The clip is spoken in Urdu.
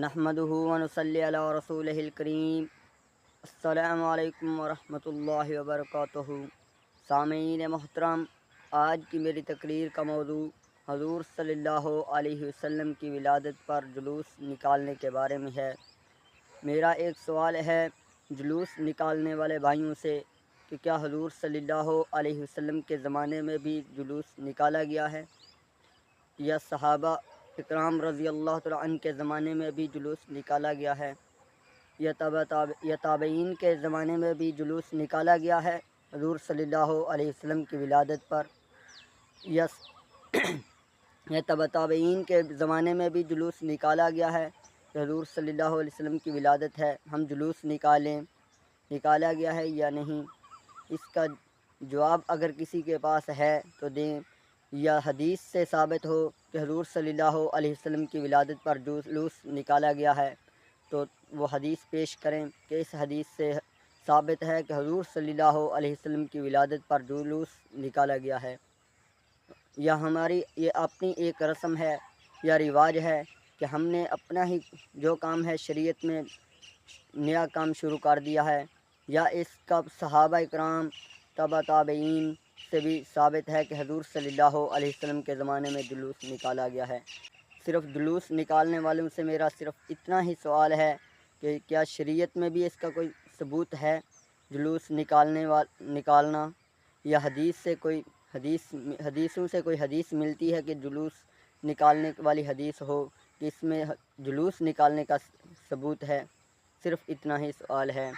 نحمدہ ونصلی علی رسولہ الکریم۔ السلام علیکم ورحمۃ اللہ وبرکاتہ۔ سامعین محترم، آج کی میری تقریر کا موضوع حضور صلی اللہ علیہ وسلم کی ولادت پر جلوس نکالنے کے بارے میں ہے۔ میرا ایک سوال ہے جلوس نکالنے والے بھائیوں سے کہ کیا حضور صلی اللہ علیہ وسلم کے زمانے میں بھی جلوس نکالا گیا ہے، یا صحابہ اکرام رضی اللہ تعالیٰ عنہ کے زمانے میں بھی جلوس نکالا گیا ہے، یا تابعین کے زمانے میں بھی جلوس نکالا گیا ہے حضور صلی اللہ علیہ وسلم کی ولادت پر، یا تابعین کے زمانے میں بھی جلوس نکالا گیا ہے کہ حضور صلی اللہ علیہ وسلم کی ولادت ہے، ہم جلوس نکالا گیا ہے یا نہیں۔ اس کا جواب اگر کسی کے پاس ہے تو دیں، یا حدیث سے ثابت ہو کہ حضور صلی اللہ علیہ وسلم کی ولادت پر جلوس نکالا گیا ہے تو وہ حدیث پیش کریں کہ اس حدیث سے ثابت ہے کہ حضور صلی اللہ علیہ وسلم کی ولادت پر جلوس نکالا گیا ہے، یا ہماری یہ اپنی ایک رسم ہے یا رواج ہے کہ ہم نے اپنا ہی جو کام ہے شریعت میں نیا کام شروع کر دیا ہے، یا اس کا صحابہ اکرام تابعین سے بھی ثابت ہے کہ حضور صلی اللہ علیہ وسلم کے زمانے میں جلوس نکالا گیا ہے۔ صرف جلوس نکالنے والوں سے میرا صرف اتنا ہی سوال ہے کہ کیا شریعت میں بھی اس کا کوئی ثبوت ہے جلوس نکالنا، یا حدیثوں سے کوئی حدیث ملتی ہے کہ جلوس نکالنے والی حدیث ہو کہ اس میں جلوس نکالنے کا ثبوت ہے۔ صرف اتنا ہی سوال ہے۔